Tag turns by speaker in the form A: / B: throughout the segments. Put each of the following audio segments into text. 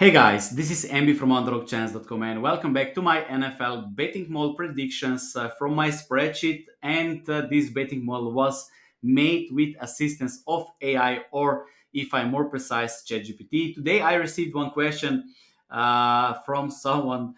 A: Hey guys, this is Ambi from underdogchance.com and welcome back to my NFL betting model predictions from my spreadsheet. And this betting model was made with assistance of AI, or if I'm more precise, ChatGPT. Today I received one question from someone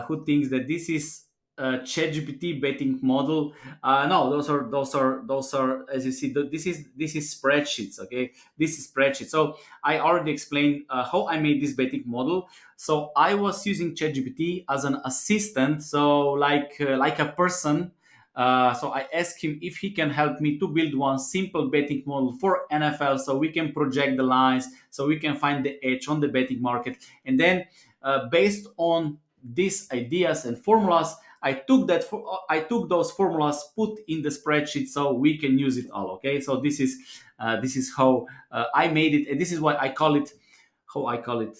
A: who thinks that this is a ChatGPT betting model. No, those are as you see. This is spreadsheets. Okay, this is spreadsheet. So I already explained how I made this betting model. So I was using ChatGPT as an assistant, so like a person. So I asked him if he can help me to build one simple betting model for NFL, so we can project the lines, so we can find the edge on the betting market, and then based on these ideas and formulas, I took those formulas, put in the spreadsheet, so we can use it all. Okay, so this is how I made it, and this is what I call it. How I call it: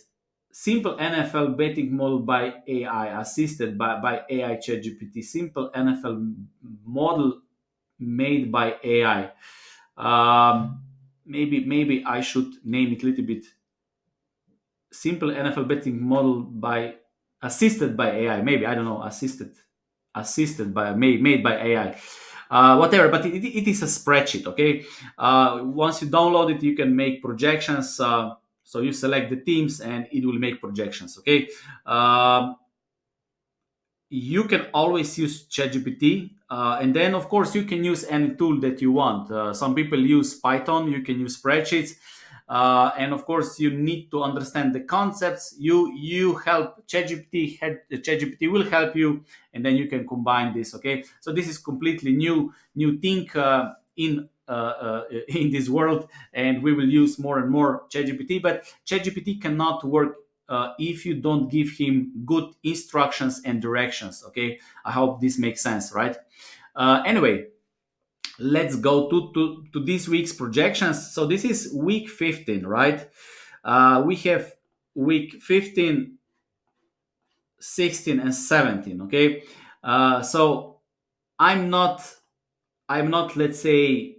A: simple NFL betting model by AI, assisted by AI ChatGPT. Simple NFL model made by AI. Maybe I should name it a little bit: simple NFL betting model by assisted by AI. Maybe I don't know, assisted by made by AI. Whatever, but it is a spreadsheet. Okay, once you download it, you can make projections. So you select the teams, and it will make projections. Okay, um, you can always use ChatGPT, and then of course you can use any tool that you want. Some people use Python. You can use spreadsheets, and of course you need to understand the concepts. You help ChatGPT. ChatGPT will help you, and then you can combine this. Okay, so this is completely new thing in this world, and we will use more and more ChatGPT. But ChatGPT cannot work if you don't give him good instructions and directions. Okay, I hope this makes sense, right? Anyway, let's go to this week's projections. So this is week 15, right? We have week 15, 16, and 17. Okay, so i'm not I'm not, let's say,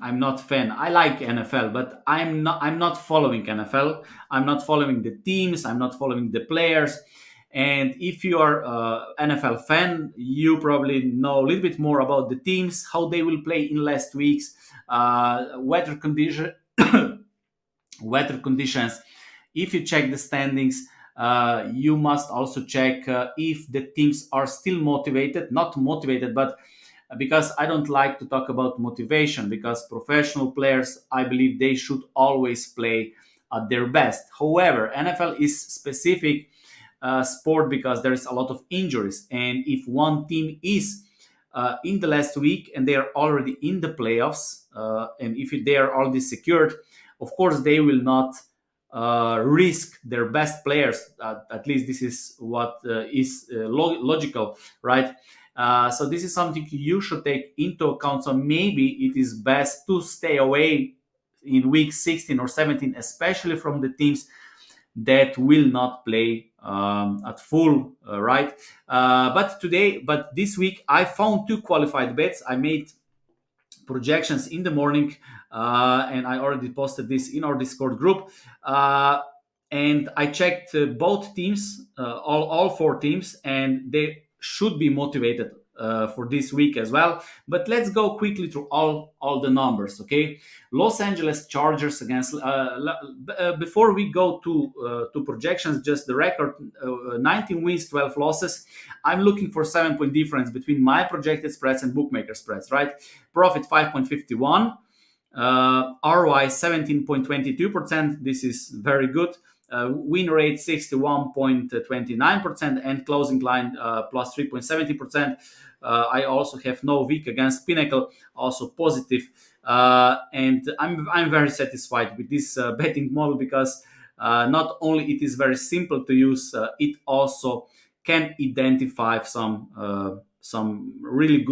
A: I'm not fan. I like NFL, but I'm not following NFL. I'm not following the teams. I'm not following the players. And if you are NFL fan, you probably know a little bit more about the teams, how they will play in last weeks, weather condition, weather conditions. If you check the standings, you must also check if the teams are still motivated, not motivated, but because I don't like to talk about motivation, because professional players, I believe they should always play at their best. However, NFL is specific sport because there is a lot of injuries, and if one team is in the last week and they are already in the playoffs, and if they are already secured, of course they will not risk their best players. At least this is what is logical, right? So this is something you should take into account. So maybe it is best to stay away in week 16 or 17, especially from the teams that will not play at full, right? But this week, I found two qualified bets. I made projections in the morning, and I already posted this in our Discord group. And I checked both teams, all four teams, and they should be motivated for this week as well. But let's go quickly through all the numbers. Okay, Los Angeles Chargers against. Before we go to projections, just the record: 19 wins, 12 losses. I'm looking for 7 point difference between my projected spreads and bookmaker spreads. Right, profit 5.51. ROI 17.22%. This is very good. Win rate 61.29%, and closing line plus 3.70%. I also have no week against Pinnacle, also positive. And I'm very satisfied with this betting model, because not only it is very simple to use, it also can identify some really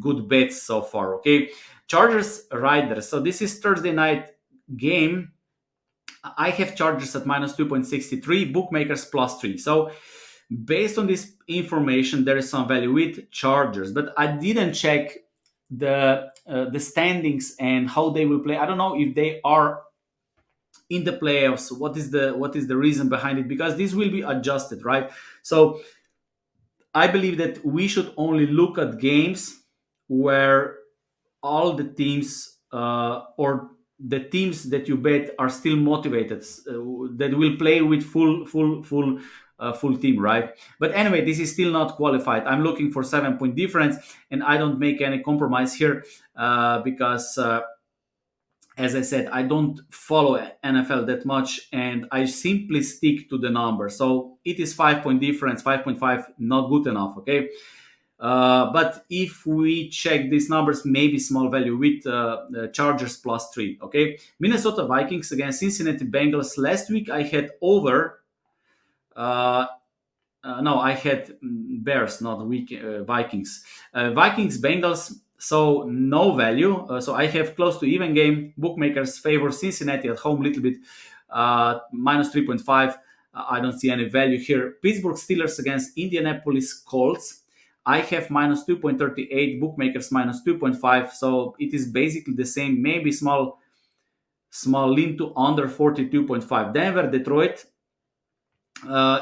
A: good bets so far. Okay, Chargers Riders. So this is Thursday night game. I have Chargers at minus 2.63, bookmakers plus 3. So based on this information, there is some value with Chargers, but I didn't check the standings and how they will play. I don't know if they are in the playoffs. What is the reason behind it? Because this will be adjusted, right? So I believe that we should only look at games where all the teams or the teams that you bet are still motivated, that will play with full team, right? But anyway, this is still not qualified. I'm looking for 7 point difference, and I don't make any compromise here, because as I said, I don't follow NFL that much, and I simply stick to the number. So it is 5 point difference, 5.5, not good enough. Okay. But if we check these numbers, maybe small value with the Chargers +3. Okay, Minnesota Vikings against Cincinnati Bengals. Last week I had over. Uh, no, I had Bears, not Vikings. Vikings Bengals. So no value. So I have close to even game. Bookmakers favor Cincinnati at home a little bit, -3.5. I don't see any value here. Pittsburgh Steelers against Indianapolis Colts. I have -2.38. Bookmakers -2.5. So it is basically the same. Maybe small lean to under 42.5. Denver Detroit.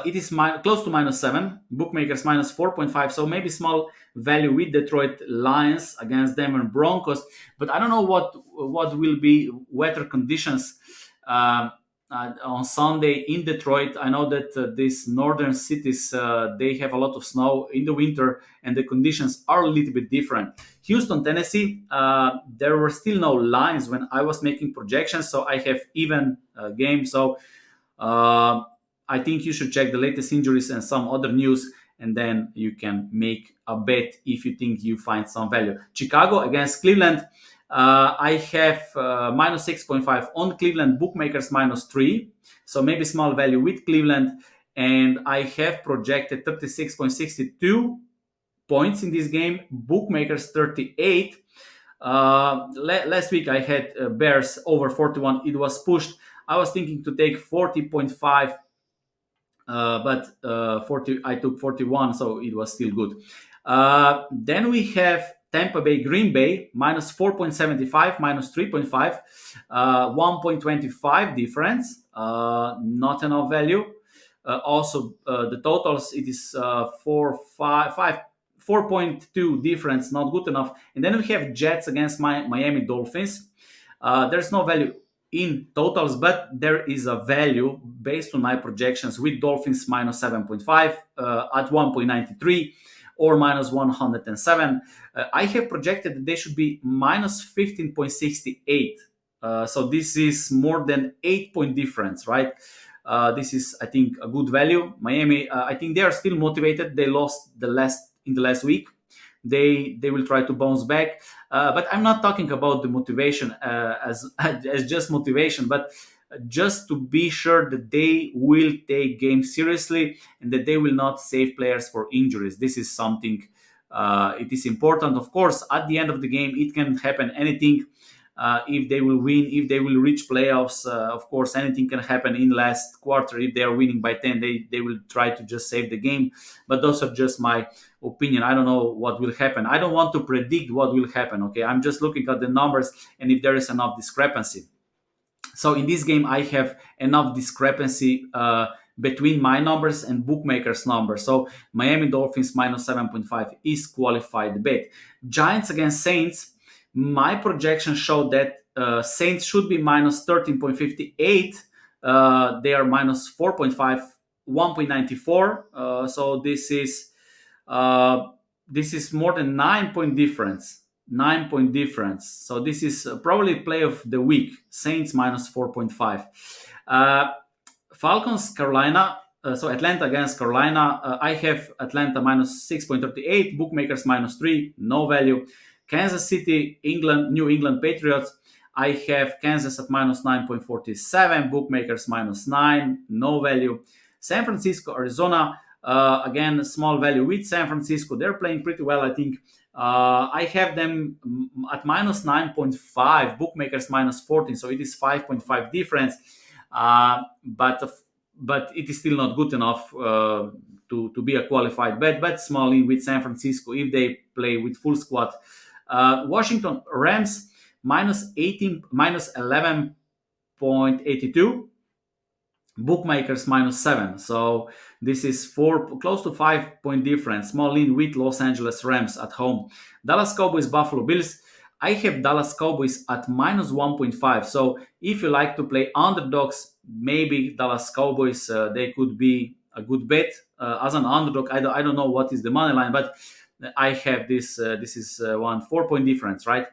A: It is close to -7. Bookmakers -4.5. So maybe small value with Detroit Lions against Denver Broncos. But I don't know what will be weather conditions on Sunday in Detroit. I know that these northern cities, they have a lot of snow in the winter, and the conditions are a little bit different. Houston, Tennessee. There were still no lines when I was making projections, so I have even game. So. Uh, I think you should check the latest injuries and some other news, and then you can make a bet if you think you find some value. Chicago against Cleveland. I have -6.5 on Cleveland, bookmakers -3. So maybe small value with Cleveland. And I have projected 36.62 points in this game, bookmakers 38. Last week I had Bears over 41. It was pushed. I was thinking to take 40.5, but 40, I took 41, so it was still good. Then we have Tampa Bay, Green Bay, -4.75, -3.5, 1.25 difference, not enough value. Also, the totals, it is 4.2 difference, not good enough. And then we have Jets against Miami Dolphins. There's no value in totals, but there is a value based on my projections with Dolphins -7.5 at 1.93 or -107. I have projected that they should be -15.68. So this is more than 8 point difference, right? This is, I think, a good value. Miami, I think they are still motivated. They lost in the last week. They will try to bounce back. But I'm not talking about the motivation as just motivation, but just to be sure that they will take games seriously and that they will not save players for injuries. This is something. It is important, of course. At the end of the game, it can happen anything. If they will win, if they will reach playoffs, of course, anything can happen in last quarter. If they are winning by 10, they will try to just save the game. But those are just my opinion. I don't know what will happen. I don't want to predict what will happen. Okay, I'm just looking at the numbers and if there is enough discrepancy. So in this game, I have enough discrepancy between my numbers and bookmakers' numbers. So Miami Dolphins -7.5 is qualified bet. Giants against Saints. My projection showed that Saints should be -13.58. They are -4.5, 1.94. So this is more than 9 point difference. 9 point difference. So this is probably play of the week. Saints -4.5. Falcons, Carolina. So Atlanta against Carolina. I have Atlanta -6.38. Bookmakers -3. No value. Kansas City, New England Patriots. I have Kansas at -9.47. Bookmakers -9. No value. San Francisco, Arizona. Again, small value with San Francisco. They're playing pretty well, I think. I have them at -9.5, bookmakers -14, so it is 5.5 difference. But it is still not good enough to be a qualified bet. But small in with San Francisco if they play with full squad. Washington Rams -18, -11 5.82, bookmakers -7. So this is four, close to 5 point difference. Small lean with Los Angeles Rams at home. Dallas Cowboys, Buffalo Bills. I have Dallas Cowboys at -1.5. So if you like to play underdogs, maybe Dallas Cowboys, they could be a good bet as an underdog. I don't know what is the money line, but I have this. This is one 4 point difference, right?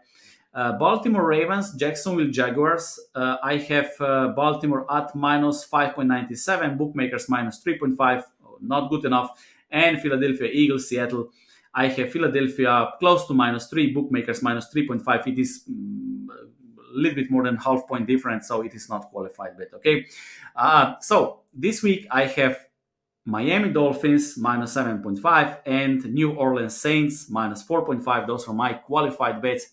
A: Baltimore Ravens, Jacksonville Jaguars. I have Baltimore at -5.97, bookmakers -3.5, not good enough. And Philadelphia Eagles, Seattle. I have Philadelphia close to -3, bookmakers -3.5. It is a little bit more than half point difference, so it is not qualified bet. Okay. So this week I have Miami Dolphins -7.5 and New Orleans Saints -4.5. Those are my qualified bets.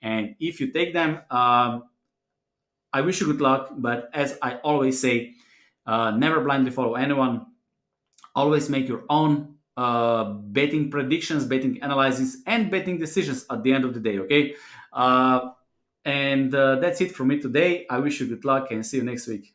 A: And if you take them, I wish you good luck. But as I always say, never blindly follow anyone. Always make your own betting predictions, betting analysis, and betting decisions at the end of the day. Okay. And that's it for me today. I wish you good luck and see you next week.